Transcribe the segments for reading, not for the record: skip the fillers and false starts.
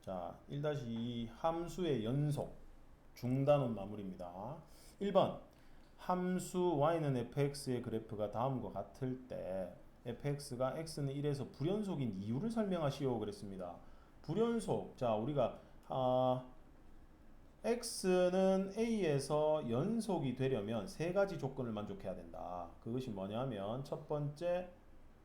자, 1-2 함수의 연속 중단원 마무리입니다. 1번 함수 y는 fx의 그래프가 다음과 같을 때 fx가 x는 1에서 불연속인 이유를 설명하시오 그랬습니다. 불연속, 자 우리가 x는 a에서 연속이 되려면 세 가지 조건을 만족해야 된다. 그것이 뭐냐면 첫 번째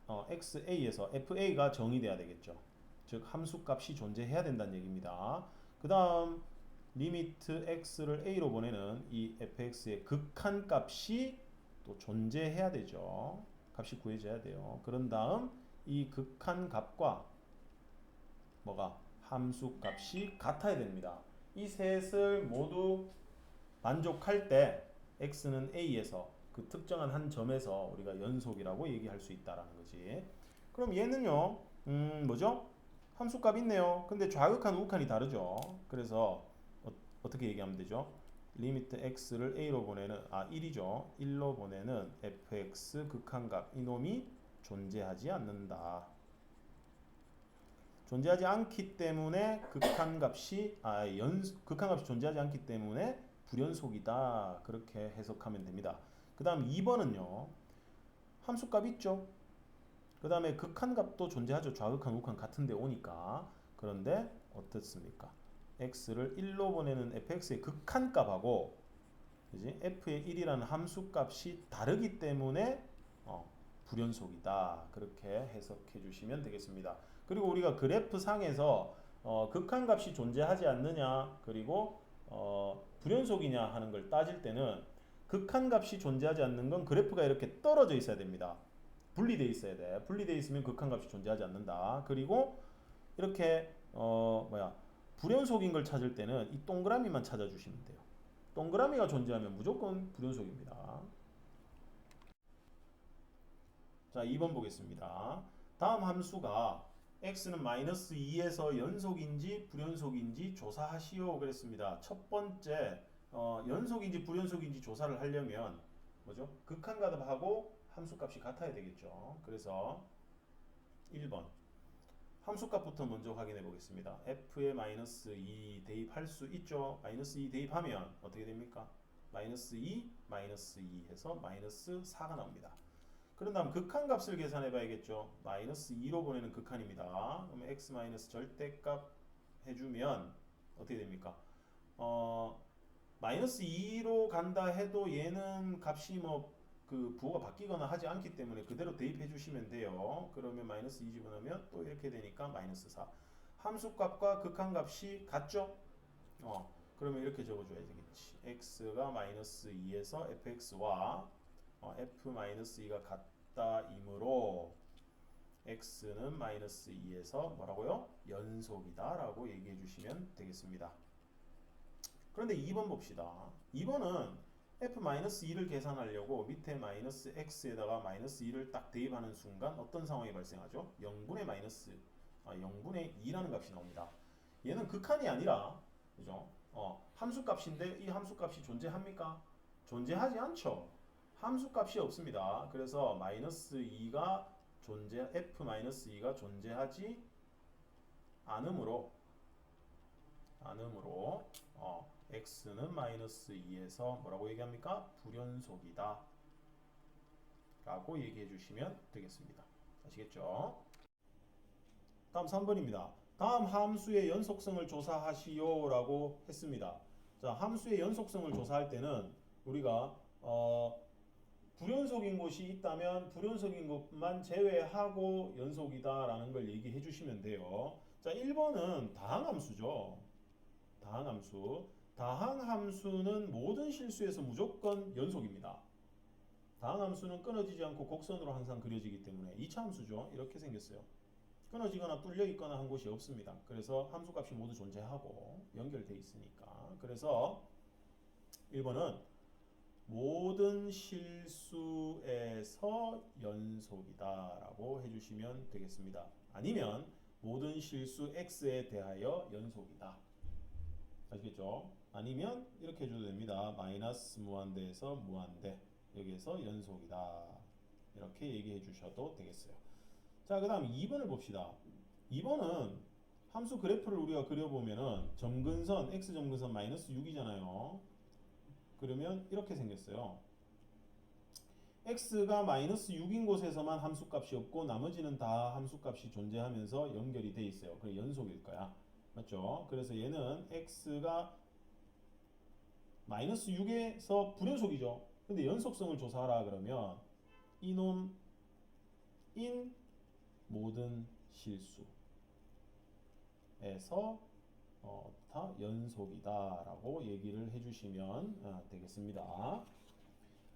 xa에서 fa가 정의돼야 되겠죠. 즉 함수값이 존재해야 된다는 얘기입니다. 그 다음 리미트 x를 a로 보내는 이 fx의 극한값이 또 존재해야 되죠. 값이 구해져야 돼요. 그런 다음 이 극한값과 뭐가 함수값이 같아야 됩니다. 이 셋을 모두 만족할 때 x는 a에서 그 특정한 한 점에서 우리가 연속이라고 얘기할 수 있다라는 거지. 그럼 얘는요, 뭐죠? 함수값 있네요. 근데 좌극한 우극한이 다르죠. 그래서 어떻게 얘기하면 되죠? 리미트 x를 a로 보내는 1이죠. 1로 보내는 fx 극한값 이놈이 존재하지 않는다. 존재하지 않기 때문에 극한값이 존재하지 않기 때문에 불연속이다. 그렇게 해석하면 됩니다. 그 다음 2번은요. 함수값 있죠. 그 다음에 극한값도 존재하죠. 좌극한 우극한 같은 데 오니까. 그런데 어떻습니까? x를 1로 보내는 fx의 극한값하고 그지? f의 1이라는 함수값이 다르기 때문에 불연속이다. 그렇게 해석해 주시면 되겠습니다. 그리고 우리가 그래프 상에서 극한값이 존재하지 않느냐 그리고 불연속이냐 하는 걸 따질 때는 극한값이 존재하지 않는 건 그래프가 이렇게 떨어져 있어야 됩니다. 분리되어 있어야 돼. 분리되어 있으면 극한값이 존재하지 않는다. 그리고 이렇게 불연속인 걸 찾을 때는 이 동그라미만 찾아주시면 돼요. 동그라미가 존재하면 무조건 불연속입니다. 자, 2번 보겠습니다. 다음 함수가 x는 마이너스 2에서 연속인지 불연속인지 조사하시오 그랬습니다. 첫 번째 연속인지 불연속인지 조사를 하려면 뭐죠? 극한값하고 함수값이 같아야 되겠죠. 그래서 1번 함수값부터 먼저 확인해 보겠습니다. f에 마이너스 2 대입할 수 있죠. 마이너스 2 대입하면 어떻게 됩니까? 마이너스 2, 마이너스 2 해서 마이너스 4가 나옵니다. 그런 다음 극한값을 계산해 봐야겠죠. 마이너스 2로 보내는 극한입니다. 그러면 x 마이너스 절대값 해주면 어떻게 됩니까? 마이너스 2로 간다 해도 얘는 값이 부호가 바뀌거나 하지 않기 때문에 그대로 대입해 주시면 돼요. 그러면 마이너스 2 집어넣으면 또 이렇게 되니까 마이너스 4. 함수값과 극한값이 같죠? 그러면 이렇게 적어줘야 되겠지. x가 마이너스 2에서 fx와 f 마이너스 2가 같다이므로 x는 마이너스 2에서 뭐라고요? 연속이다 라고 얘기해 주시면 되겠습니다. 그런데 2번 봅시다. 2번은 f-2를 계산하려고 밑에 마이너스 x에다가 마이너스 2를 딱 대입하는 순간 어떤 상황이 발생하죠? 0분의 2라는 값이 나옵니다. 얘는 극한이 아니라 그죠? 함수값인데 이 함수값이 존재합니까? 존재하지 않죠. 함수값이 없습니다. 그래서 마이너스 2가 f-2가 존재하지 않으므로 x는 마이너스 2에서 뭐라고 얘기합니까? 불연속이다 라고 얘기해 주시면 되겠습니다. 아시겠죠? 다음 3번입니다. 다음 함수의 연속성을 조사하시오 라고 했습니다. 자, 함수의 연속성을 조사할 때는 우리가 불연속인 곳이 있다면 불연속인 것만 제외하고 연속이다 라는 걸 얘기해 주시면 돼요. 자, 1번은 다항함수죠. 다항함수. 다항함수는 모든 실수에서 무조건 연속입니다. 다항함수는 끊어지지 않고 곡선으로 항상 그려지기 때문에 2차 함수죠. 이렇게 생겼어요. 끊어지거나 뚫려 있거나 한 곳이 없습니다. 그래서 함수값이 모두 존재하고 연결되어 있으니까. 그래서 1번은 모든 실수에서 연속이다 라고 해주시면 되겠습니다. 아니면 모든 실수 x에 대하여 연속이다. 아시겠죠? 아니면 이렇게 해줘도 됩니다. 마이너스 무한대에서 무한대 여기에서 연속이다. 이렇게 얘기해 주셔도 되겠어요. 자, 그 다음 2번을 봅시다. 2번은 함수 그래프를 우리가 그려보면은 점근선 x 점근선 마이너스 6이잖아요. 그러면 이렇게 생겼어요. x가 마이너스 6인 곳에서만 함수값이 없고 나머지는 다 함수값이 존재하면서 연결이 돼 있어요. 그래 연속일 거야. 맞죠? 그래서 얘는 x가 마이너스 6에서 불연속이죠. 근데 연속성을 조사하라 그러면 이놈 인 모든 실수에서 다 연속이다라고 얘기를 해주시면 되겠습니다.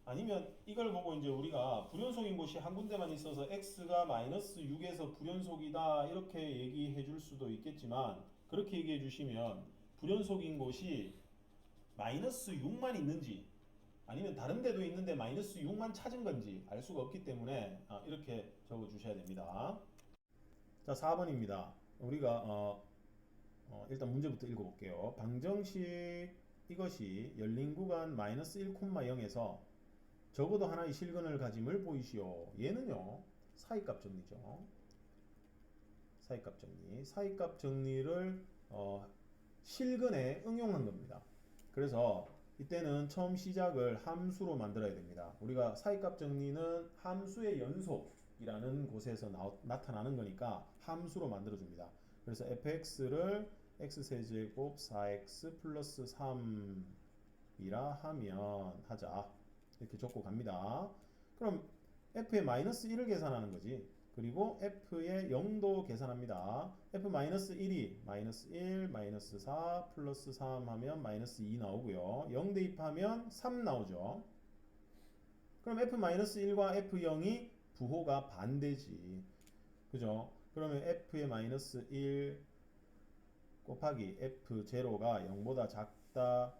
아니면 이걸 보고 이제 우리가 불연속인 곳이 한 군데만 있어서 x가 마이너스 6에서 불연속이다 이렇게 얘기해 줄 수도 있겠지만 그렇게 얘기해 주시면 불연속인 곳이 마이너스 6만 있는지 아니면 다른 데도 있는데 마이너스 6만 찾은 건지 알 수가 없기 때문에 이렇게 적어 주셔야 됩니다. 자, 4번입니다. 우리가 일단 문제부터 읽어볼게요. 방정식 이것이 열린 구간 마이너스 1,0에서 적어도 하나의 실근을 가짐을 보이시오. 얘는요 사이값 정리죠. 사이값 정리. 사이값 정리를 실근에 응용한 겁니다. 그래서 이때는 처음 시작을 함수로 만들어야 됩니다. 우리가 사이값 정리는 함수의 연속이라는 곳에서 나타나는 거니까 함수로 만들어줍니다. 그래서 fx를 x세제곱 4x 플러스 3이라 하면 하자. 이렇게 적고 갑니다. 그럼 f의 마이너스 1을 계산하는 거지. 그리고 f의 0도 계산합니다. f-1이 마이너스 1, 마이너스 4, 플러스 3 하면 마이너스 2 나오고요. 0 대입하면 3 나오죠. 그럼 f-1과 f0이 부호가 반대지. 그죠? 그러면 f의 마이너스 1 곱하기 f0가 0보다 작다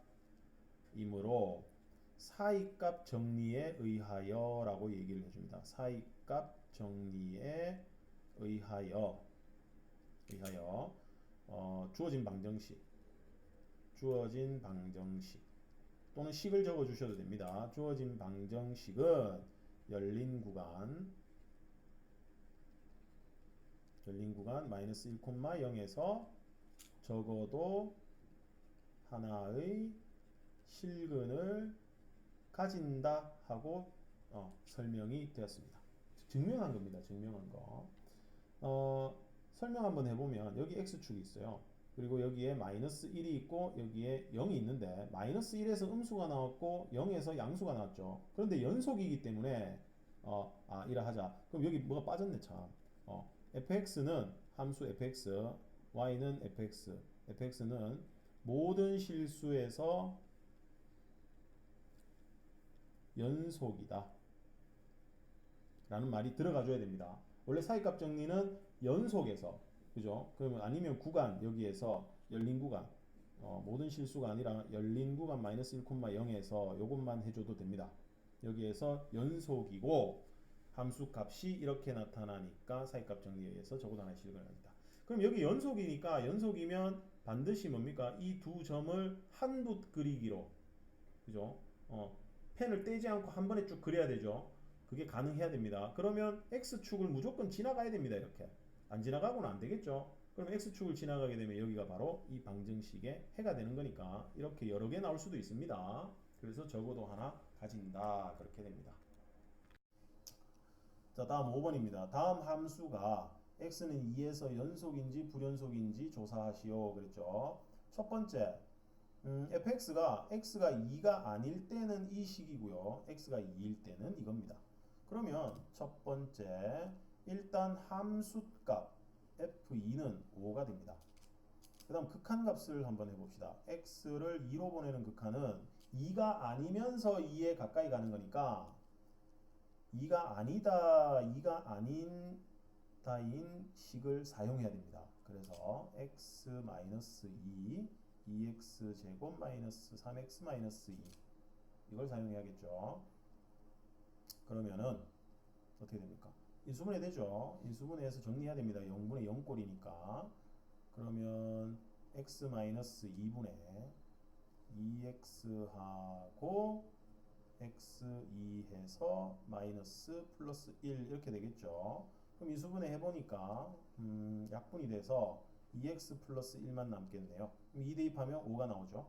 이므로 사이값 정리에 의하여 라고 얘기를 해줍니다. 사이값 정리에 의하여 주어진 방정식 또는 식을 적어 주셔도 됩니다. 주어진 방정식은 열린 구간 마이너스 1,0에서 적어도 하나의 실근을 가진다 하고 설명이 되었습니다. 증명한 겁니다. 증명한 거. 설명 한번 해보면 여기 x축이 있어요. 그리고 여기에 마이너스 1이 있고 여기에 0이 있는데 마이너스 1에서 음수가 나왔고 0에서 양수가 나왔죠. 그런데 연속이기 때문에 이라 하자. 그럼 여기 뭐가 빠졌네 참. fx는 함수 fx, y는 fx는 모든 실수에서 연속이다 라는 말이 들어가 줘야 됩니다. 원래 사이값 정리는 연속에서 그죠? 그러면 아니면 구간 여기에서 열린 구간 모든 실수가 아니라 열린 구간 마이너스 1,0에서 요것만 해줘도 됩니다. 여기에서 연속이고 함수 값이 이렇게 나타나니까 사이값 정리에 의해서 적어도 하나의 실근을 가진다. 그럼 여기 연속이니까 연속이면 반드시 뭡니까? 이 두 점을 한 붓 그리기로 그죠? 펜을 떼지 않고 한 번에 쭉 그려야 되죠. 그게 가능해야 됩니다. 그러면 x축을 무조건 지나가야 됩니다. 이렇게 안 지나가고는 안 되겠죠. 그럼 x축을 지나가게 되면 여기가 바로 이 방정식의 해가 되는 거니까 이렇게 여러 개 나올 수도 있습니다. 그래서 적어도 하나 가진다 그렇게 됩니다. 자, 다음 5번입니다. 다음 함수가 x는 2에서 연속인지 불연속인지 조사하시오 그랬죠. 첫 번째 fx가 x가 2가 아닐 때는 이 식이고요. x가 2일 때는 이겁니다. 그러면 첫 번째 일단 함수값 f2는 5가 됩니다. 그 다음 극한값을 한번 해봅시다. x를 2로 보내는 극한은 2가 아니면서 2에 가까이 가는 거니까 2가 아니다, 2가 아닌 다인 식을 사용해야 됩니다. 그래서 x-2 2x 제곱 마이너스 3x 마이너스 2 이걸 사용해야겠죠. 그러면은 어떻게 됩니까? 인수분해 되죠. 인수분해해서 정리해야 됩니다. 0분의 0꼴이니까. 그러면 x 마이너스 2분의 2x하고 x2 해서 마이너스 플러스 1 이렇게 되겠죠. 그럼 인수분해 해보니까 약분이 돼서 2x 플러스 1만 남겠네요. 그럼 2 대입하면 5가 나오죠.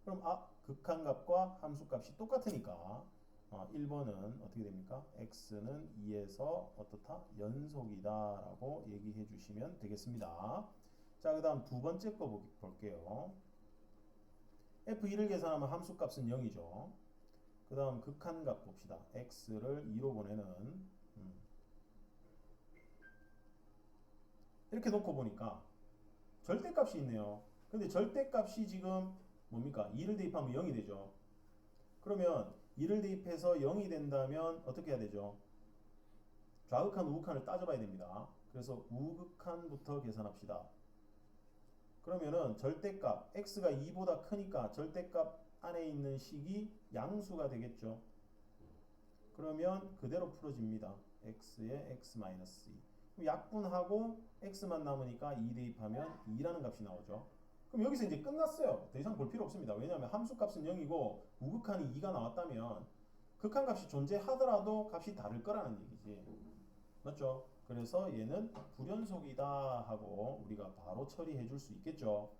그럼 극한값과 함수값이 똑같으니까 1번은 어떻게 됩니까? x는 2에서 어떻다? 연속이다 라고 얘기해 주시면 되겠습니다. 자, 그 다음 두 번째 거 볼게요. f1을 계산하면 함수값은 0이죠. 그 다음 극한값 봅시다. x를 2로 보내는 이렇게 놓고 보니까 절대값이 있네요. 근데 절대값이 지금 뭡니까? 2를 대입하면 0이 되죠. 그러면 2를 대입해서 0이 된다면 어떻게 해야 되죠? 좌극한, 우극한을 따져봐야 됩니다. 그래서 우극한부터 계산합시다. 그러면은 절대값 x가 2보다 크니까 절대값 안에 있는 식이 양수가 되겠죠. 그러면 그대로 풀어집니다. x에 x-2. 그럼 약분하고 x만 남으니까 2 대입하면 2라는 값이 나오죠. 그럼 여기서 이제 끝났어요. 더 이상 볼 필요 없습니다. 왜냐하면 함수값은 0이고 우극한이 2가 나왔다면 극한값이 존재하더라도 값이 다를 거라는 얘기지. 맞죠? 그래서 얘는 불연속이다 하고 우리가 바로 처리해 줄 수 있겠죠.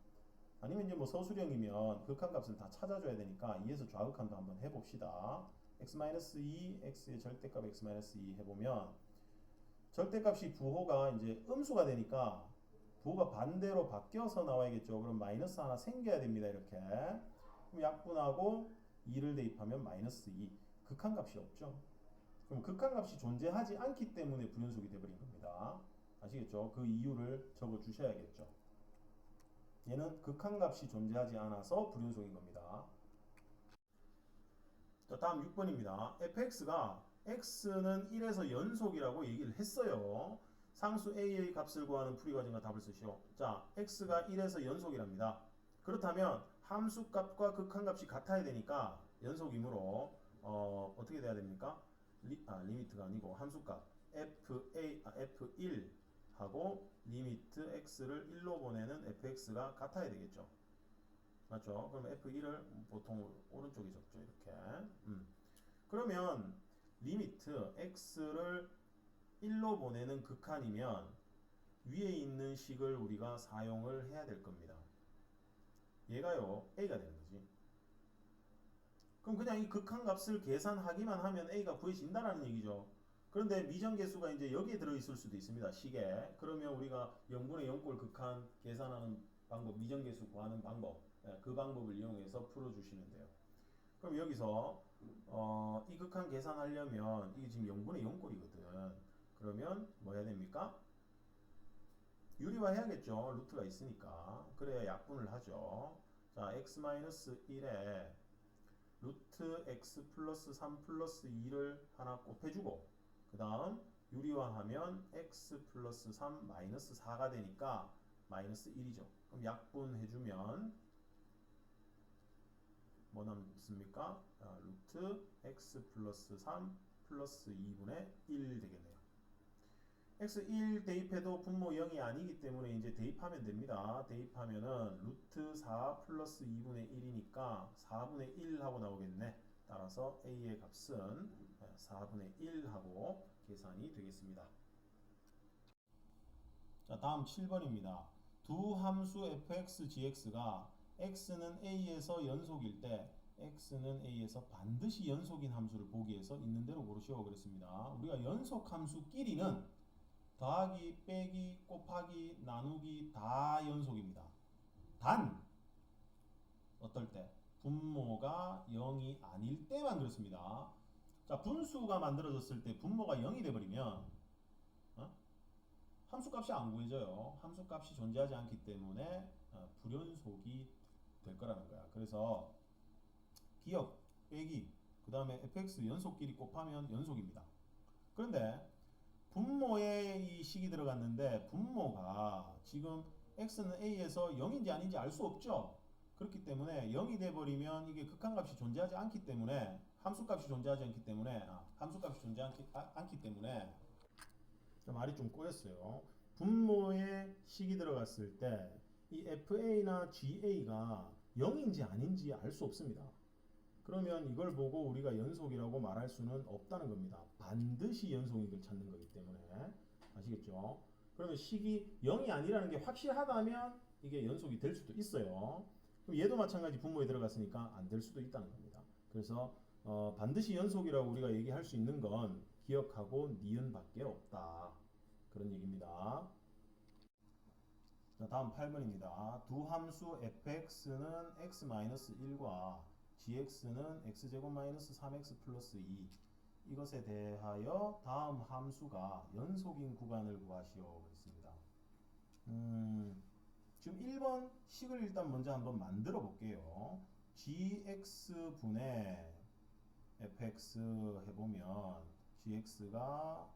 아니면 이제 뭐 서술형이면 극한값을 다 찾아줘야 되니까 2에서 좌극한도 한번 해봅시다. x-2, x의 절대값 x-2 해보면 절대값이 부호가 이제 음수가 되니까 부호가 반대로 바뀌어서 나와야겠죠. 그럼 마이너스 하나 생겨야 됩니다. 이렇게. 그럼 약분하고 2를 대입하면 마이너스 2. 극한값이 없죠. 그럼 극한값이 존재하지 않기 때문에 불연속이 되어버린 겁니다. 아시겠죠? 그 이유를 적어 주셔야겠죠. 얘는 극한값이 존재하지 않아서 불연속인 겁니다. 자, 다음 6번입니다. fx가 x는 1에서 연속이라고 얘기를 했어요. 상수 a의 값을 구하는 풀이 과정과 답을 쓰시오. 자, x가 1에서 연속이랍니다. 그렇다면 함수값과 극한값이 같아야 되니까 연속이므로 어떻게 돼야 됩니까? 리미트가 아니고 함수값 f1 하고 리미트 x를 1로 보내는 fx가 같아야 되겠죠. 맞죠? 그럼 f1을 보통 오른쪽에 적죠. 이렇게. 그러면 리미트 x를 1로 보내는 극한이면 위에 있는 식을 우리가 사용을 해야 될 겁니다. 얘가요 a가 되는 거지. 그럼 그냥 이 극한값을 계산하기만 하면 a가 구해진다라는 얘기죠. 그런데 미정계수가 이제 여기에 들어있을 수도 있습니다. 식에. 그러면 우리가 0분의 0꼴 극한 계산하는 방법, 미정계수 구하는 방법, 그 방법을 이용해서 풀어주시면 돼요. 그럼 여기서 이 극한 계산하려면 이게 지금 0분의 0꼴이거든. 그러면 뭐 해야 됩니까? 유리화 해야겠죠. 루트가 있으니까. 그래야 약분을 하죠. 자, x-1에 루트 x 플러스 3 플러스 2를 하나 곱해주고 그 다음 유리화하면 x 플러스 3 마이너스 4가 되니까 마이너스 1이죠. 그럼 약분해주면 뭐 남습니까? 루트 x 플러스 3 플러스 2분의 1 되겠네요. x1 대입해도 분모 0이 아니기 때문에 이제 대입하면 됩니다. 대입하면은 루트 4 플러스 2분의 1이니까 4분의 1 하고 나오겠네. 따라서 a의 값은 4분의 1 하고 계산이 되겠습니다. 자, 다음 7번입니다. 두 함수 fx, gx가 x는 a에서 연속일 때 x는 a에서 반드시 연속인 함수를 보기 위해서 있는 대로 고르시오 그랬습니다. 우리가 연속 함수끼리는 더하기, 빼기, 곱하기, 나누기 다 연속입니다. 단 어떨 때? 분모가 0이 아닐 때만 그렇습니다. 자, 분수가 만들어졌을 때 분모가 0이 돼버리면 함수값이 안 구해져요. 함수값이 존재하지 않기 때문에 불연속이 될 거라는 거야. 그래서 기억, 빼기, 그 다음에 fx 연속끼리 곱하면 연속입니다. 그런데 분모에 이 식이 들어갔는데 분모가 지금 x는 a에서 0인지 아닌지 알 수 없죠. 그렇기 때문에 0이 돼버리면 이게 극한값이 존재하지 않기 때문에 함수값이 존재하지 않기 때문에 함수값이 존재하지 않기 때문에 말이 좀 꼬였어요. 분모에 식이 들어갔을 때 이 fa나 ga가 0인지 아닌지 알 수 없습니다. 그러면 이걸 보고 우리가 연속이라고 말할 수는 없다는 겁니다. 반드시 연속익을 찾는 거기 때문에 아시겠죠? 그러면 식이 0이 아니라는 게 확실하다면 이게 연속이 될 수도 있어요. 그럼 얘도 마찬가지 분모에 들어갔으니까 안 될 수도 있다는 겁니다. 그래서 반드시 연속이라고 우리가 얘기할 수 있는 건 기억하고 니은밖에 없다. 그런 얘기입니다. 자, 다음 8번입니다. 두 함수 fx는 x-1과 gx는 x제곱-3x 플러스 2 이것에 대하여 다음 함수가 연속인 구간을 구하시오 그랬습니다. 지금 1번 식을 일단 먼저 한번 만들어 볼게요. gx분의 fx 해보면 gx가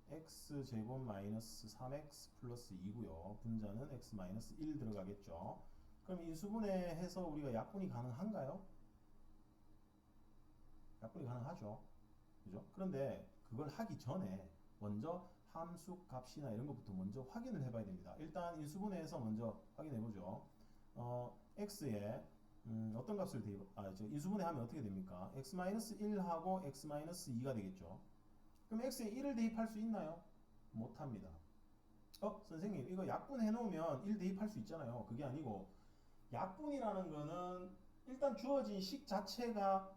x제곱 마이너스 3x 플러스 2고요. 분자는 x 마이너스 1 들어가겠죠. 그럼 인수분해해서 우리가 약분이 가능한가요? 약분이 가능하죠. 그죠? 그런데 그걸 하기 전에 먼저 함수 값이나 이런 것부터 먼저 확인을 해봐야 됩니다. 일단 인수분해해서 먼저 확인해 보죠. x에 어떤 값을 인수분해하면 어떻게 됩니까? x-1하고 x-2가 되겠죠. 그럼 x에 1을 대입할 수 있나요? 못합니다. 선생님 이거 약분해 놓으면 1 대입할 수 있잖아요. 그게 아니고 약분이라는 거는 일단 주어진 식 자체가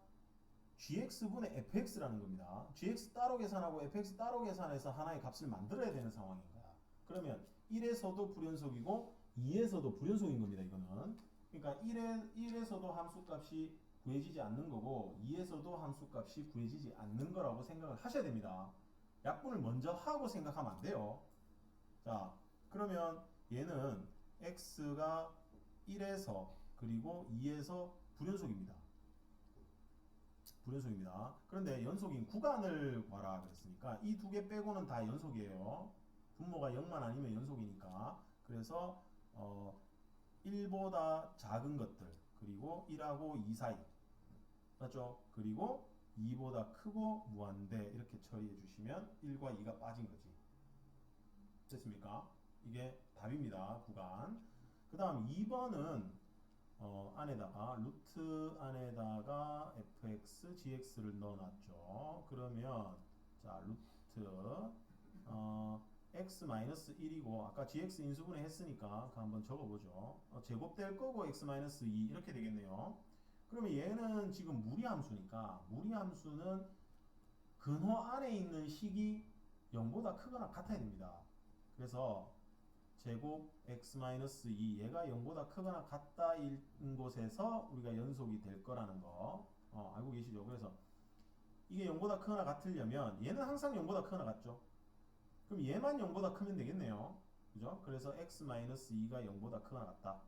gx분의 fx라는 겁니다. gx 따로 계산하고 fx 따로 계산해서 하나의 값을 만들어야 되는 상황인 거야. 그러면 1에서도 불연속이고 2에서도 불연속인 겁니다. 이거는. 그러니까 1에서도 함수값이 구해지지 않는 거고 2에서도 함수값이 구해지지 않는 거라고 생각을 하셔야 됩니다. 약분을 먼저 하고 생각하면 안 돼요. 자, 그러면 얘는 x가 1에서 그리고 2에서 불연속입니다. 불연속입니다. 그런데 연속인 구간을 봐라 그랬으니까 이 두 개 빼고는 다 연속이에요. 분모가 0만 아니면 연속이니까. 그래서 1보다 작은 것들 그리고 1하고 2 사이 맞죠? 그리고 2보다 크고 무한대 이렇게 처리해 주시면 1과 2가 빠진 거지. 됐습니까? 이게 답입니다. 구간. 그 다음 2번은 안에다가 루트 안에다가 fx, gx를 넣어놨죠. 그러면 자 루트 x-1이고 아까 gx 인수분해 했으니까 그 한번 적어보죠. 제곱될 거고 x-2 이렇게 되겠네요. 그러면 얘는 지금 무리함수니까 무리함수는 근호 안에 있는 식이 0보다 크거나 같아야 됩니다. 그래서 제곱 x-2 얘가 0보다 크거나 같다인 곳에서 우리가 연속이 될 거라는 거 알고 계시죠? 그래서 이게 0보다 크거나 같으려면 얘는 항상 0보다 크거나 같죠? 그럼 얘만 0보다 크면 되겠네요. 그죠? 그래서 x-2가 0보다 크거나 같다.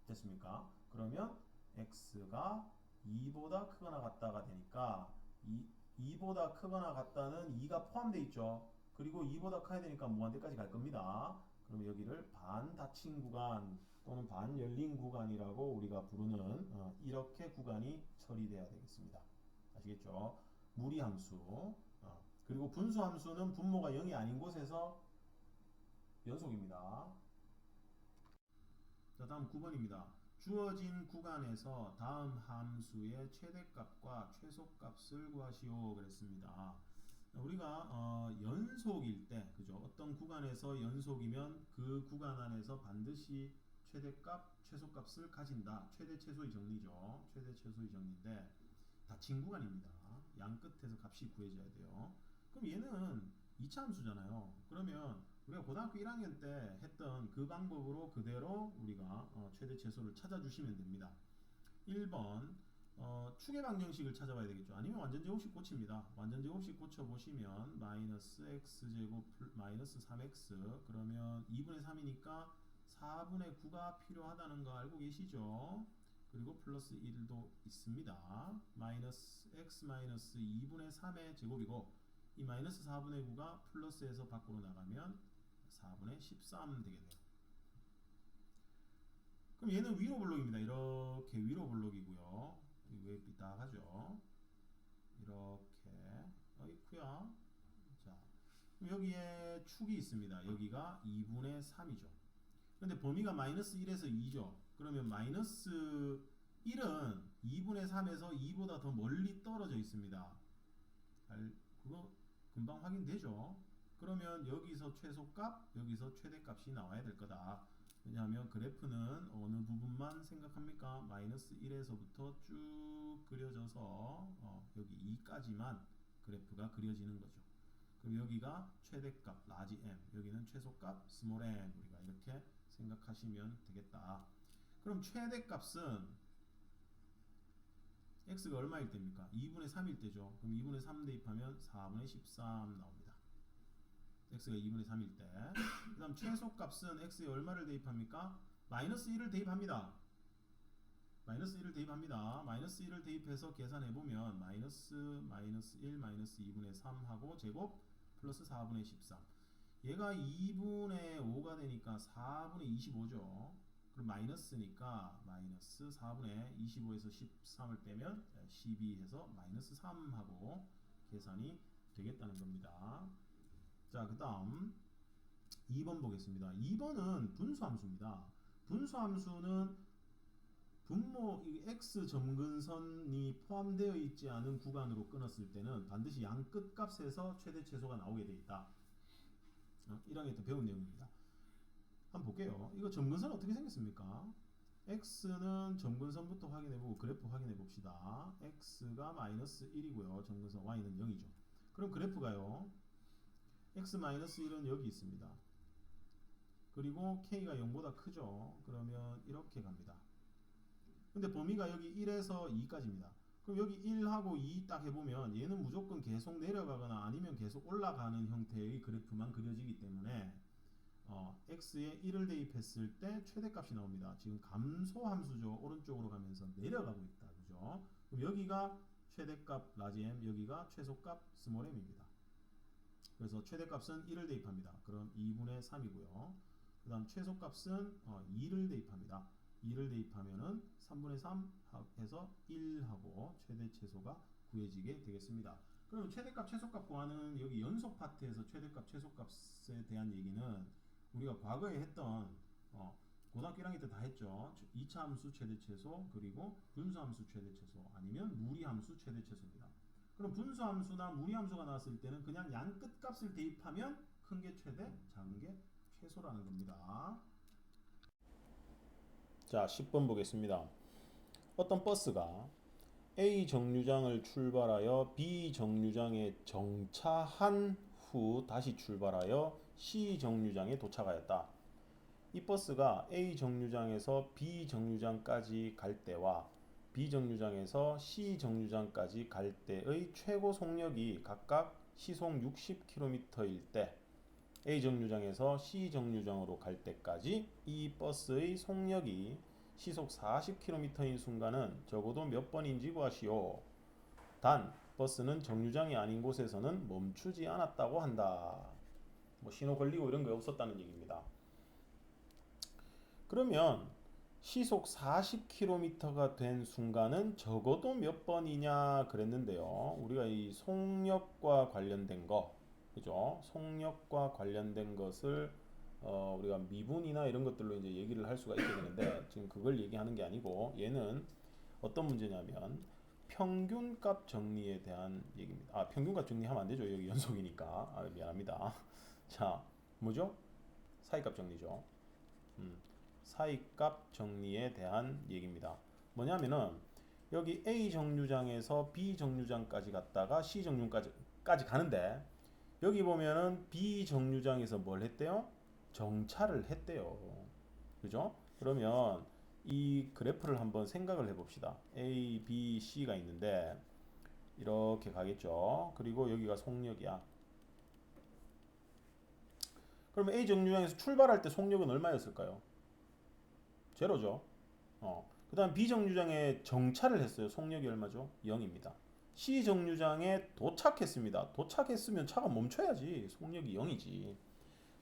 됐습니까? 그러면 x가 2보다 크거나 같다가 되니까 2보다 크거나 같다는 2가 포함되어 있죠. 그리고 2보다 커야 되니까 무한대까지 갈 겁니다. 그럼 여기를 반 닫힌 구간 또는 반 열린 구간이라고 우리가 부르는 이렇게 구간이 처리돼야 되겠습니다. 아시겠죠? 무리함수 그리고 분수함수는 분모가 0이 아닌 곳에서 연속입니다. 자, 다음 9번입니다. 주어진 구간에서 다음 함수의 최대값과 최소값을 구하시오 그랬습니다. 우리가 연속일 때 그죠? 어떤 구간에서 연속이면 그 구간 안에서 반드시 최대값, 최소값을 가진다. 최대 최소의 정리죠. 최대 최소의 정리인데 닫힌 구간입니다. 양 끝에서 값이 구해져야 돼요. 그럼 얘는 2차 함수잖아요. 그러면 우리가 고등학교 1학년 때 했던 그 방법으로 그대로 우리가 최대 최소를 찾아주시면 됩니다. 1번 추계 방정식을 찾아봐야 되겠죠. 아니면 완전 제곱식 고칩니다. 완전 제곱식 고쳐보시면 마이너스 x제곱 마이너스 3x 그러면 2분의 3이니까 4분의 9가 필요하다는 거 알고 계시죠? 그리고 플러스 1도 있습니다. 마이너스 x 마이너스 2분의 3의 제곱이고 이 마이너스 4분의 9가 플러스에서 밖으로 나가면 4분의 13 되겠네요. 그럼 얘는 위로 블록입니다. 이렇게 위로 블록이고요. 왜 삐딱하죠? 이렇게 있고요. 자, 그럼 여기에 축이 있습니다. 여기가 2분의 3이죠. 근데 범위가 마이너스 1에서 2죠. 그러면 마이너스 1은 2분의 3에서 2보다 더 멀리 떨어져 있습니다. 그거 금방 확인되죠? 그러면 여기서 최소값, 여기서 최대값이 나와야 될 거다. 왜냐하면 그래프는 어느 부분만 생각합니까? 마이너스 1에서부터 쭉 그려져서 여기 2까지만 그래프가 그려지는 거죠. 그럼 여기가 최대값 라지 M, 여기는 최소값 스몰 m, 우리가 이렇게 생각하시면 되겠다. 그럼 최대값은 x가 얼마일 때입니까? 2분의 3일 때죠. 그럼 2분의 3 대입하면 4분의 13 나옵니다. x가 2분의 3일 때. 그 다음 최소값은 x에 얼마를 대입합니까? 마이너스 1을 대입합니다. 마이너스 1을 대입합니다. 마이너스 1을 대입해서 계산해보면 마이너스 1 마이너스 2분의 3 하고 제곱 플러스 4분의 13. 얘가 2분의 5가 되니까 4분의 25죠. 그럼 마이너스니까 마이너스 4분의 25에서 13을 빼면 12해서 마이너스 3하고 계산이 되겠다는 겁니다. 자, 그 다음 2번 보겠습니다. 2번은 분수함수입니다. 분수함수는 분모 x 점근선이 포함되어 있지 않은 구간으로 끊었을 때는 반드시 양 끝값에서 최대 최소가 나오게 되어 있다. 1학년 때 배운 내용입니다. 한번 볼게요. 이거 점근선 어떻게 생겼습니까? x는 점근선부터 확인해보고 그래프 확인해봅시다. x가 마이너스 1이고요. 점근선 y는 0이죠. 그럼 그래프가요. x-1은 여기 있습니다. 그리고 k가 0보다 크죠. 그러면 이렇게 갑니다. 근데 범위가 여기 1에서 2까지입니다. 그럼 여기 1하고 2 딱 해보면 얘는 무조건 계속 내려가거나 아니면 계속 올라가는 형태의 그래프만 그려지기 때문에 x에 1을 대입했을 때 최대값이 나옵니다. 지금 감소함수죠. 오른쪽으로 가면서 내려가고 있다. 그죠? 그럼 여기가 최대값 라지 m, 여기가 최소값 스몰 m입니다. 그래서 최대값은 1을 대입합니다. 그럼 2분의 3이고요. 그 다음 최소값은 2를 대입합니다. 2를 대입하면은 3분의 3 해서 1하고 최대 최소가 구해지게 되겠습니다. 그럼 최대값 최소값 구하는 여기 연속 파트에서 최대값 최소값에 대한 얘기는 우리가 과거에 했던 고등학교 1학년 때 다 했죠. 2차 함수 최대 최소, 그리고 분수함수 최대 최소, 아니면 무리함수 최대 최소입니다. 그럼 분수함수나 무리함수가 나왔을 때는 그냥 양 끝값을 대입하면 큰 게 최대, 작은 게 최소라는 겁니다. 자, 10번 보겠습니다. 어떤 버스가 A 정류장을 출발하여 B 정류장에 정차한 후 다시 출발하여 C 정류장에 도착하였다. 이 버스가 A 정류장에서 B 정류장까지 갈 때와 B 정류장에서 C 정류장까지 갈 때의 최고 속력이 각각 시속 60km일 때 A 정류장에서 C 정류장으로 갈 때까지 이 버스의 속력이 시속 40km인 순간은 적어도 몇 번인지 구하시오. 단 버스는 정류장이 아닌 곳에서는 멈추지 않았다고 한다. 뭐 신호 걸리고 이런 게 없었다는 얘기입니다. 그러면 시속 40km가 된 순간은 적어도 몇 번이냐 그랬는데요. 우리가 이 속력과 관련된 거, 그죠? 속력과 관련된 것을 우리가 미분이나 이런 것들로 이제 얘기를 할 수가 있게 되는데 지금 그걸 얘기하는 게 아니고 얘는 어떤 문제냐면 평균값 정리에 대한 얘기입니다. 아, 평균값 정리하면 안 되죠. 여기 연속이니까. 아, 미안합니다. 자, 뭐죠? 사이값 정리죠. 사이값 정리에 대한 얘기입니다. 뭐냐면은 여기 A 정류장에서 B 정류장까지 갔다가 C 정류장까지 가는데 여기 보면은 B 정류장에서 뭘 했대요? 정차를 했대요. 그죠? 그러면 이 그래프를 한번 생각을 해봅시다. A, B, C가 있는데 이렇게 가겠죠. 그리고 여기가 속력이야. 그러면 A 정류장에서 출발할 때 속력은 얼마였을까요? 제로죠. 그 다음 B 정류장에 정차를 했어요. 속력이 얼마죠? 0입니다. C 정류장에 도착했습니다. 도착했으면 차가 멈춰야지. 속력이 0이지.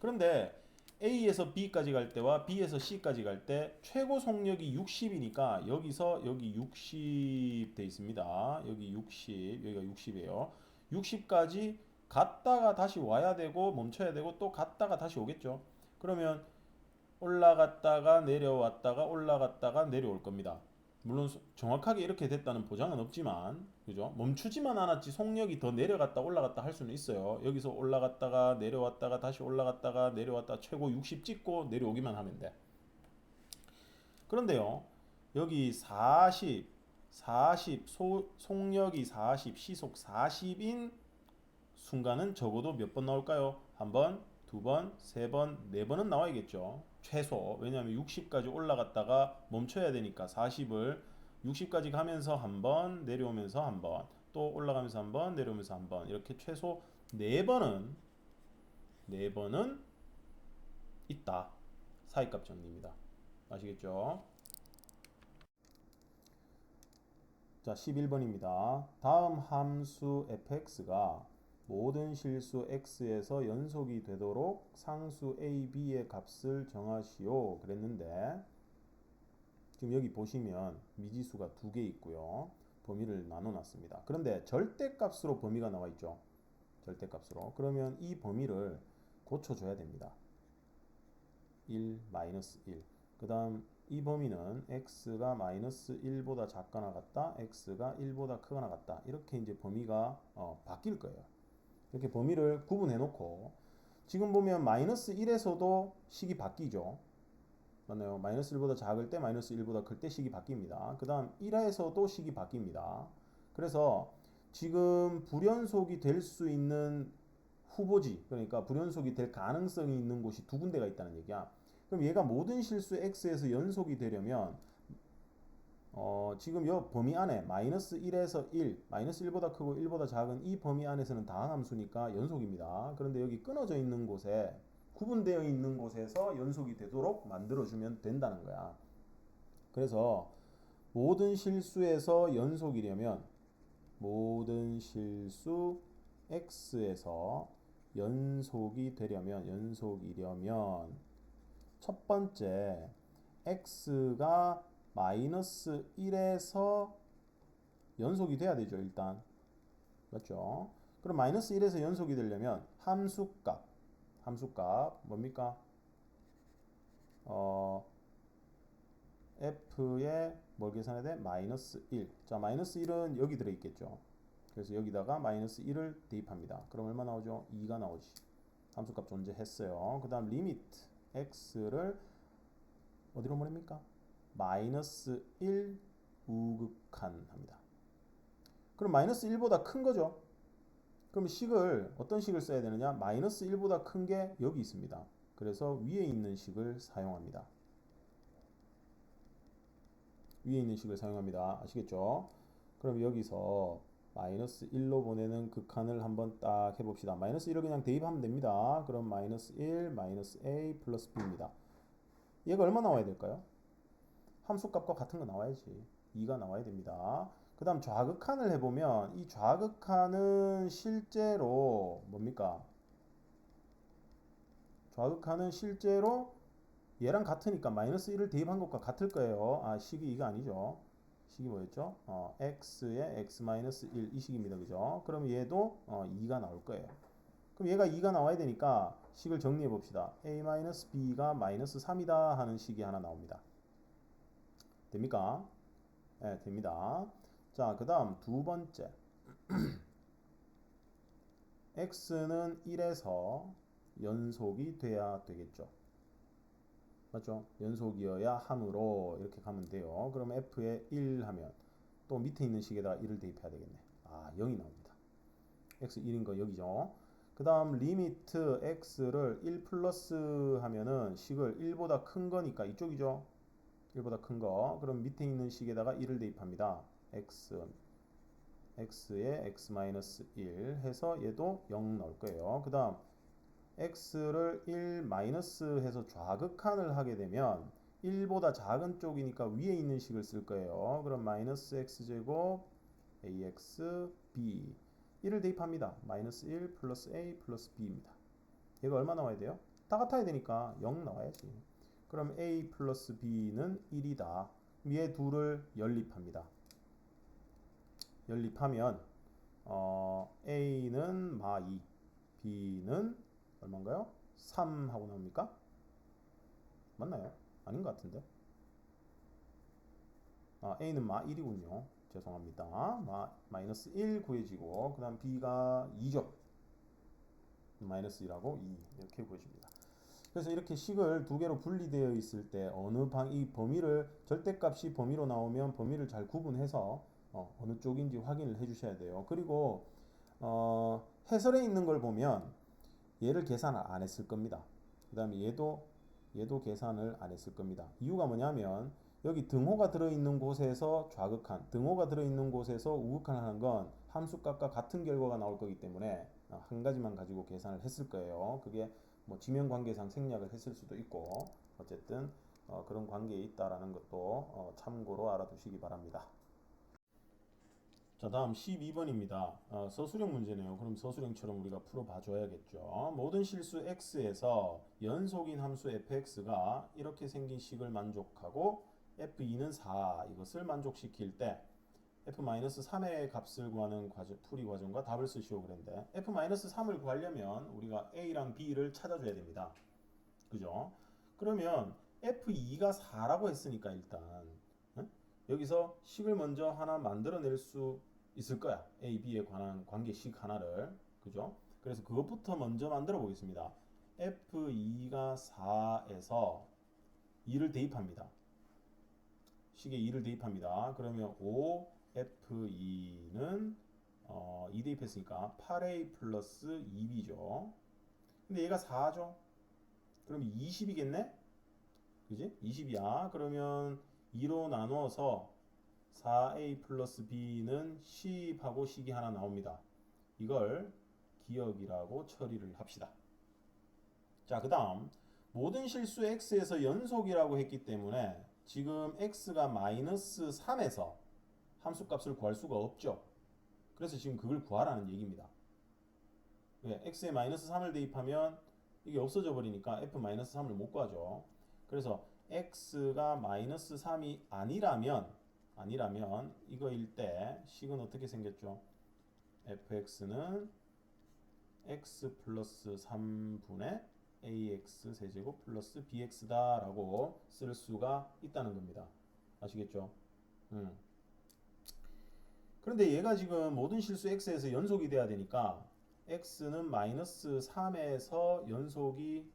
그런데 A에서 B까지 갈 때와 B에서 C까지 갈 때 최고 속력이 60이니까 여기서 여기 60 돼 있습니다. 여기 60, 여기가 60이에요. 60까지 갔다가 다시 와야 되고 멈춰야 되고 또 갔다가 다시 오겠죠. 그러면 올라갔다가 내려왔다가 올라갔다가 내려올 겁니다. 물론 정확하게 이렇게 됐다는 보장은 없지만, 그죠? 멈추지만 않았지 속력이 더 내려갔다 올라갔다 할 수는 있어요. 여기서 올라갔다가 내려왔다가 다시 올라갔다가 내려왔다 최고 60 찍고 내려오기만 하면 돼. 그런데요, 여기 40 속력이 40, 시속 40인 순간은 적어도 몇 번 나올까요? 한 번, 두 번, 세 번, 네 번은 나와야겠죠. 최소. 왜냐하면 60까지 올라갔다가 멈춰야 되니까 40을 60까지 가면서 한 번, 내려오면서 한 번, 또 올라가면서 한 번, 내려오면서 한 번. 이렇게 최소 네 번은 있다. 사이값 정리입니다. 아시겠죠? 자, 11번입니다. 다음 함수 fx가 모든 실수 x에서 연속이 되도록 상수 a, b의 값을 정하시오. 그랬는데 지금 여기 보시면 미지수가 두 개 있고요. 범위를 나눠 놨습니다. 그런데 절대값으로 범위가 나와 있죠. 절대값으로. 그러면 이 범위를 고쳐줘야 됩니다. 1, 마이너스 1. 그 다음 이 범위는 x가 마이너스 1보다 작거나 같다, x가 1보다 크거나 같다. 이렇게 이제 범위가 바뀔 거예요. 이렇게 범위를 구분해 놓고 지금 보면 마이너스 1에서도 식이 바뀌죠. 맞나요? 마이너스 1보다 작을 때 마이너스 1보다 클 때 식이 바뀝니다. 그 다음 1에서도 식이 바뀝니다. 그래서 지금 불연속이 될 수 있는 후보지, 그러니까 불연속이 될 가능성이 있는 곳이 두 군데가 있다는 얘기야. 그럼 얘가 모든 실수 x에서 연속이 되려면 지금 이 범위 안에 마이너스 1에서 1, 마이너스 1보다 크고 1보다 작은 이 범위 안에서는 다항함수니까 연속입니다. 그런데 여기 끊어져 있는 곳에 구분되어 있는 곳에서 연속이 되도록 만들어주면 된다는 거야. 그래서 모든 실수에서 연속이려면 모든 실수 x에서 연속이려면 첫 번째 x가 마이너스 1에서 연속이 돼야 되죠. 일단 맞죠? 그럼 마이너스 1에서 연속이 되려면 함수값 뭡니까? f에 뭘 계산해야 돼? 마이너스 1. 자, 마이너스 1은 여기 들어있겠죠. 그래서 여기다가 마이너스 1을 대입합니다. 그럼 얼마 나오죠? 2가 나오지. 함수값 존재했어요. 그 다음 리미트 x를 어디로 보냅니까? 마이너스 1 우극한 합니다. 그럼 마이너스 1보다 큰 거죠. 그럼 식을 어떤 식을 써야 되느냐? 마이너스 1보다 큰 게 여기 있습니다. 그래서 위에 있는 식을 사용합니다. 위에 있는 식을 사용합니다. 아시겠죠? 그럼 여기서 마이너스 1로 보내는 극한을 한번 딱 해봅시다. 마이너스 1을 그냥 대입하면 됩니다. 그럼 마이너스 1, 마이너스 a 플러스 b입니다. 얘가 얼마 나와야 될까요? 함수값과 같은 거 나와야지. 2가 나와야 됩니다. 그 다음 좌극한을 해보면 이 좌극한은 실제로 뭡니까? 좌극한은 실제로 얘랑 같으니까 마이너스 1을 대입한 것과 같을 거예요. 아, 식이 이거 아니죠. 식이 뭐였죠? x에 x-1 이 식입니다. 그죠? 그럼 얘도 2가 나올 거예요. 그럼 얘가 2가 나와야 되니까 식을 정리해 봅시다. a-b가 마이너스 3이다 하는 식이 하나 나옵니다. 됩니까? 네, 됩니다. 자, 그 다음 두 번째. x는 1에서 연속이 돼야 되겠죠. 맞죠? 연속이어야 함으로 이렇게 가면 돼요. 그럼 f에 1 하면 또 밑에 있는 식에다 1을 대입해야 되겠네. 아, 0이 나옵니다. x 1인 거 여기죠. 그 다음 리미트 x를 1 플러스 하면은 식을 1보다 큰 거니까 이쪽이죠. 1보다 큰 거. 그럼 밑에 있는 식에다가 1을 대입합니다. x에 x-1 해서 얘도 0 나올 거예요. 그 다음 x를 1 마이너스 해서 좌극한을 하게 되면 1보다 작은 쪽이니까 위에 있는 식을 쓸 거예요. 그럼 마이너스 x제곱 ax b 1을 대입합니다. 마이너스 1 플러스 a 플러스 b입니다. 얘가 얼마 나와야 돼요? 다 같아야 되니까 0 나와야지. 그럼 a 플러스 b는 1이다. 얘 둘을 연립합니다. 연립하면 a는 마2, b는 얼마인가요? 3 하고 나옵니까? 맞나요? 아닌 것 같은데. A는 마 1이군요. 죄송합니다. 마이너스 1 구해지고 그 다음 B가 2죠. 마이너스 1하고 2 이렇게 구해집니다. 그래서 이렇게 식을 두 개로 분리되어 있을 때 이 범위를 절대값이 범위로 나오면 범위를 잘 구분해서 어느 쪽인지 확인을 해 주셔야 돼요. 그리고 해설에 있는 걸 보면 얘를 계산을 안 했을 겁니다. 그 다음에 얘도 계산을 안 했을 겁니다. 이유가 뭐냐면 여기 등호가 들어있는 곳에서 좌극한, 등호가 들어있는 곳에서 우극한 하는 건 함수값과 같은 결과가 나올 거기 때문에 한 가지만 가지고 계산을 했을 거예요. 그게 뭐 지면관계상 생략을 했을 수도 있고 어쨌든 그런 관계에 있다라는 것도 참고로 알아두시기 바랍니다. 자, 다음 12번입니다. 서술형 문제네요. 그럼 서술형처럼 우리가 풀어봐 줘야겠죠. 모든 실수 x에서 연속인 함수 fx가 이렇게 생긴 식을 만족하고 f2는 4 이것을 만족시킬 때 f-3의 값을 구하는 풀이 과정과 답을 쓰시오 그랬는데 f-3을 구하려면 우리가 a랑 b를 찾아줘야 됩니다. 그죠? 그러면 f2가 4라고 했으니까 일단 여기서 식을 먼저 하나 만들어낼 수 있을 거야. A, B에 관한 관계식 하나를. 그죠? 그래서 그것부터 먼저 만들어 보겠습니다. F2가 4에서 2를 대입합니다. 식에 2를 대입합니다. 그러면 5F2는 2 대입했으니까 8A 플러스 2B죠. 근데 얘가 4죠. 그럼 20이겠네? 그지? 20이야. 그러면 2로 나누어서 4a 플러스 b는 10하고 식이 하나 나옵니다. 이걸 기억이라고 처리를 합시다. 자, 그 다음 모든 실수 x에서 연속이라고 했기 때문에 지금 x가 마이너스 3에서 함수값을 구할 수가 없죠. 그래서 지금 그걸 구하라는 얘기입니다. 왜? x에 마이너스 3을 대입하면 이게 없어져 버리니까 f-3을 못 구하죠. 그래서 x가 마이너스 3이 아니라면 이거일 때 식은 어떻게 생겼죠? fx는 x 플러스 3분의 ax 세제곱 플러스 bx다 라고 쓸 수가 있다는 겁니다. 아시겠죠? 그런데 얘가 지금 모든 실수 x에서 연속이 돼야 되니까 x는 마이너스 3에서 연속이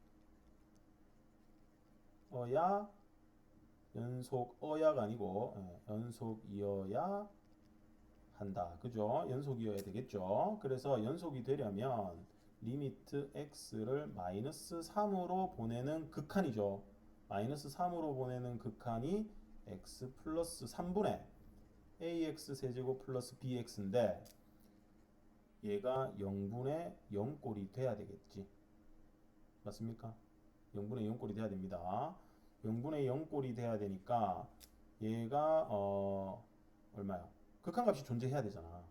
연속어야가 아니고 연속이어야 한다. 그죠? 연속이어야 되겠죠? 그래서 연속이 되려면 리미트 x를 마이너스 3으로 보내는 극한이죠. 마이너스 3으로 보내는 극한이 x 플러스 3분의 ax 세제곱 플러스 bx인데 얘가 0분의 0꼴이 돼야 되겠지. 맞습니까? 0분의 0꼴이 돼야 됩니다. 0분의 0꼴이 돼야 되니까 얘가 얼마야? 극한값이 존재해야 되잖아.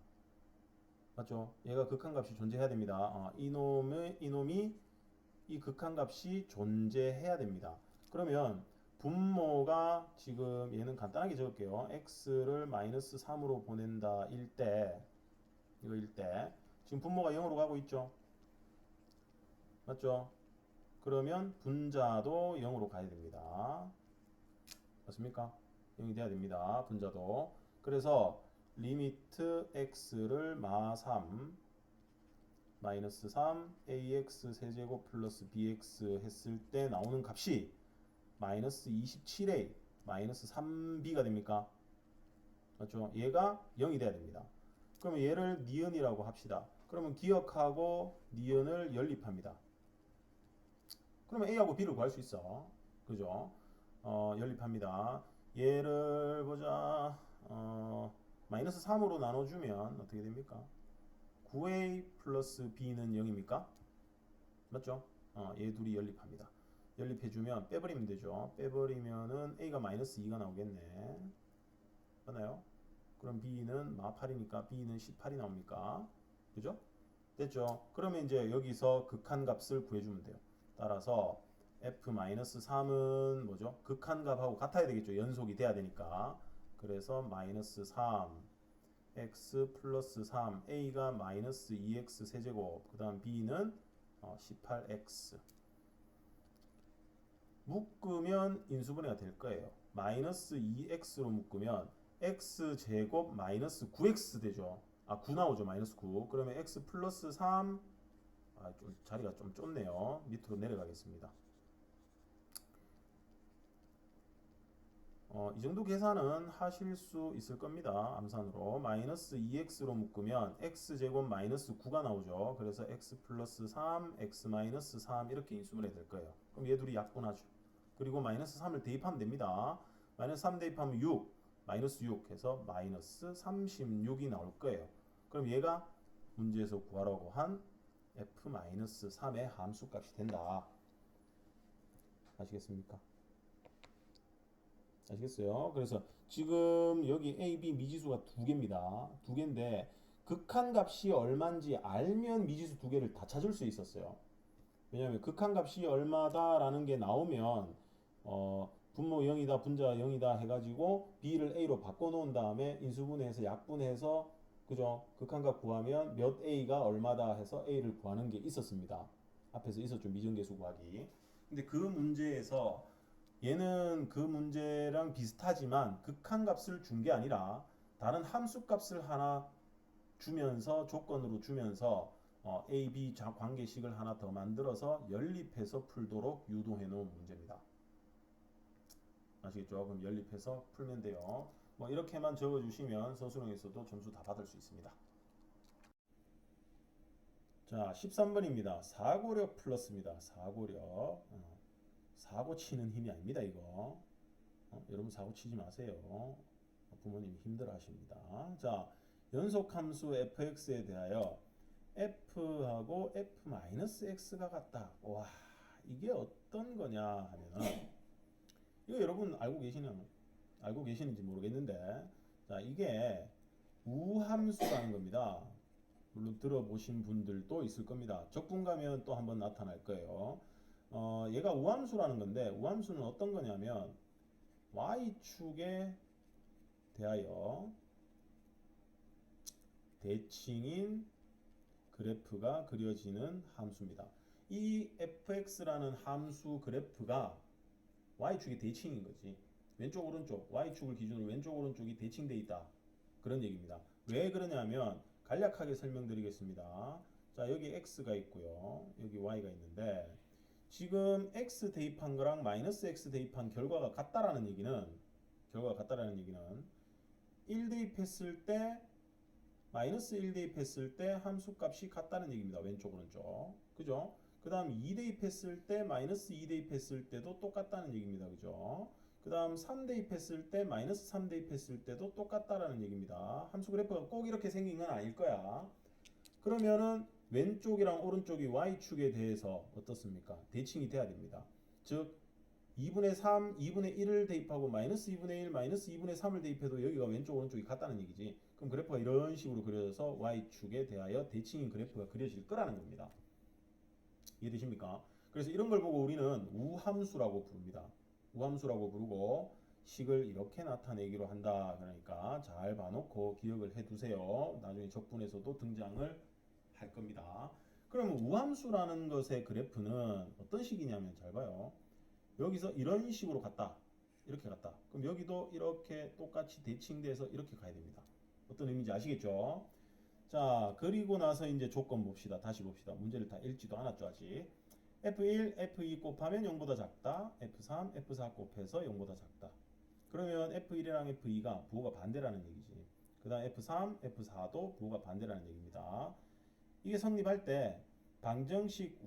맞죠? 얘가 극한값이 존재해야 됩니다. 이놈이 이 극한값이 존재해야 됩니다. 그러면 분모가 지금 얘는 간단하게 적을게요. x를 마이너스 3으로 보낸다 이거일 때 지금 분모가 0으로 가고 있죠. 맞죠? 그러면 분자도 0으로 가야 됩니다. 맞습니까? 0이 돼야 됩니다. 분자도. 그래서 리미트 x를 마3 마이너스 3 ax 세제곱 플러스 bx 했을 때 나오는 값이 마이너스 27a 마이너스 3b가 됩니까? 맞죠? 얘가 0이 돼야 됩니다. 그러면 얘를 니은이라고 합시다. 그러면 기억하고 니은을 연립합니다. 그러면 a하고 b를 구할 수 있어. 그죠? 연립합니다. 얘를 보자. 마이너스 3으로 나눠주면 어떻게 됩니까? 9a 플러스 b는 0입니까? 맞죠? 얘 둘이 연립합니다. 연립해주면 빼버리면 되죠. 빼버리면은 a가 마이너스 2가 나오겠네. 맞나요? 그럼 b는 마 8이니까 b는 18이 나옵니까? 그죠? 됐죠? 그러면 이제 여기서 극한값을 구해주면 돼요. 따라서 f-3은 뭐죠? 극한값하고 같아야 되겠죠. 연속이 돼야 되니까. 그래서 마이너스 3 x 플러스 3 a가 마이너스 2x 세제곱 그 다음 b는 18x 묶으면 인수분해가 될 거예요. 마이너스 2x로 묶으면 x제곱 마이너스 9x 되죠. 9 나오죠. 마이너스 9. 그러면 x 플러스 3. 좀 자리가 좀 좁네요. 밑으로 내려가겠습니다. 이 정도 계산은 하실 수 있을 겁니다. 암산으로 마이너스 2x로 묶으면 x제곱 마이너스 9가 나오죠. 그래서 x 플러스 3, x 마이너스 3 이렇게 인수분해 될 거예요. 그럼 얘 둘이 약분하죠. 그리고 마이너스 3을 대입하면 됩니다. 마이너스 3 대입하면 6, 마이너스 6 해서 마이너스 36이 나올 거예요. 그럼 얘가 문제에서 구하라고 한 f-3의 함수값이 된다. 아시겠습니까? 아시겠어요? 그래서 지금 여기 A, B 미지수가 두 개입니다. 두 개인데 극한값이 얼마인지 알면 미지수 두 개를 다 찾을 수 있었어요. 왜냐하면 극한값이 얼마다라는 게 나오면 분모 0이다, 분자 0이다 해가지고 B를 A로 바꿔놓은 다음에 인수분해해서 약분해서 그죠? 극한값 구하면 몇 A가 얼마다 해서 A를 구하는 게 있었습니다. 앞에서 있었죠. 미정계수 구하기. 근데 그 문제에서 얘는 그 문제랑 비슷하지만 극한값을 준 게 아니라 다른 함수값을 하나 주면서 조건으로 주면서 A, B 관계식을 하나 더 만들어서 연립해서 풀도록 유도해 놓은 문제입니다. 아시겠죠? 그럼 연립해서 풀면 돼요. 뭐 이렇게만 적어주시면 서술형에서도 점수 다 받을 수 있습니다. 자, 13번입니다. 사고력 플러스입니다. 사고력. 사고 치는 힘이 아닙니다, 이거. 여러분 사고 치지 마세요. 부모님이 힘들어 하십니다. 자, 연속함수 fx에 대하여 f하고 f-x가 같다. 와, 이게 어떤 거냐 하면은 이거 여러분 알고 계시는지 모르겠는데, 자, 이게 우함수라는 겁니다. 물론 들어보신 분들도 있을 겁니다. 적분가면 또 한번 나타날 거예요. 얘가 우함수라는 건데 우함수는 어떤 거냐면 y축에 대하여 대칭인 그래프가 그려지는 함수입니다. 이 fx라는 함수 그래프가 y축이 대칭인 거지. 왼쪽 오른쪽 y축을 기준으로 왼쪽 오른쪽이 대칭돼 있다. 그런 얘기입니다. 왜 그러냐면 간략하게 설명드리겠습니다. 자, 여기 x가 있고요. 여기 y가 있는데 지금 x 대입한 거랑 마이너스 x 대입한 결과가 같다라는 얘기는 1 대입했을 때 마이너스 1 대입했을 때 함수값이 같다는 얘기입니다. 왼쪽 오른쪽. 그죠? 그 다음 2 대입했을 때 마이너스 2 대입했을 때도 똑같다는 얘기입니다. 그죠? 그 다음 3 대입했을 때 마이너스 3 대입했을 때도 똑같다라는 얘기입니다. 함수 그래프가 꼭 이렇게 생긴 건 아닐 거야. 그러면은 왼쪽이랑 오른쪽이 y축에 대해서 어떻습니까? 대칭이 돼야 됩니다. 즉 2분의 3, 2분의 1을 대입하고 마이너스 2분의 1, 마이너스 2분의 3을 대입해도 여기가 왼쪽 오른쪽이 같다는 얘기지. 그럼 그래프가 이런 식으로 그려져서 y축에 대하여 대칭인 그래프가 그려질 거라는 겁니다. 이해되십니까? 그래서 이런 걸 보고 우리는 우함수라고 부릅니다. 우함수라고 부르고 식을 이렇게 나타내기로 한다. 그러니까 잘 봐놓고 기억을 해두세요. 나중에 적분에서도 등장을 할 겁니다. 그러면 우함수라는 것의 그래프는 어떤 식이냐면 잘 봐요. 여기서 이런 식으로 갔다. 이렇게 갔다. 그럼 여기도 이렇게 똑같이 대칭돼서 이렇게 가야 됩니다. 어떤 의미인지 아시겠죠? 자, 그리고 나서 이제 조건 봅시다. 다시 봅시다. 문제를 다 읽지도 않았죠, 아직. F1, F2 곱하면 0보다 작다. F3, F4 곱해서 0보다 작다. 그러면 F1이랑 F2가 부호가 반대라는 얘기지. 그 다음 F3, F4도 부호가 반대라는 얘기입니다. 이게 성립할 때 방정식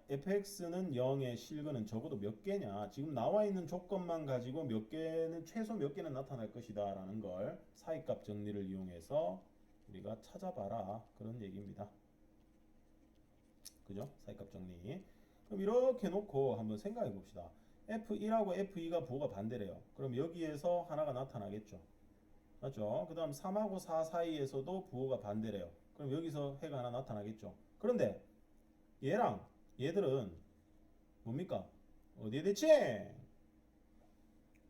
fx는 0의 실근은 적어도 몇 개냐, 지금 나와 있는 조건만 가지고 몇 개는, 최소 몇 개는 나타날 것이다 라는 걸 사이값 정리를 이용해서 우리가 찾아봐라, 그런 얘기입니다. 그죠? 사이값 정리. 그럼 이렇게 놓고 한번 생각해 봅시다. F1하고 F2가 부호가 반대래요. 그럼 여기에서 하나가 나타나겠죠. 맞죠? 그 다음 3하고 4 사이에서도 부호가 반대래요. 그럼 여기서 해가 하나 나타나겠죠. 그런데 얘랑 얘들은 뭡니까? 어디에 대칭?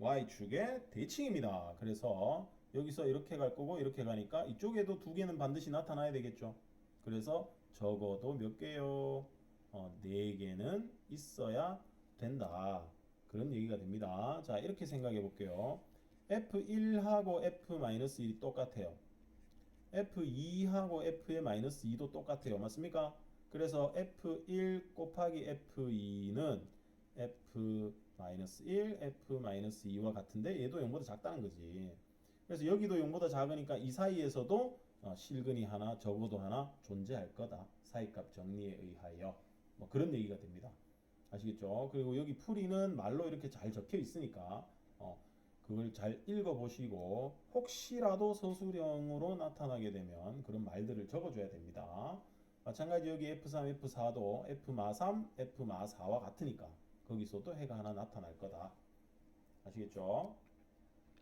Y축의 대칭입니다. 그래서 여기서 이렇게 갈 거고 이렇게 가니까 이쪽에도 두 개는 반드시 나타나야 되겠죠. 그래서 적어도 몇 개요? 네 개는 있어야 된다. 그런 얘기가 됩니다. 자, 이렇게 생각해 볼게요. F1하고 F-1이 똑같아요. F2하고 F의 마이너스 2도 똑같아요. 맞습니까? 그래서 F1 곱하기 F2는 F-1, F-2와 같은데 얘도 0보다 작다는 거지. 그래서 여기도 0보다 작으니까 이 사이에서도 실근이 하나, 적어도 하나 존재할 거다. 사이값 정리에 의하여. 뭐 그런 얘기가 됩니다. 아시겠죠? 그리고 여기 풀이는 말로 이렇게 잘 적혀 있으니까 그걸 잘 읽어보시고 혹시라도 서술형으로 나타나게 되면 그런 말들을 적어줘야 됩니다. 마찬가지 여기 F3, F4도 F마3, F마4와 같으니까 거기서도 해가 하나 나타날 거다. 아시겠죠?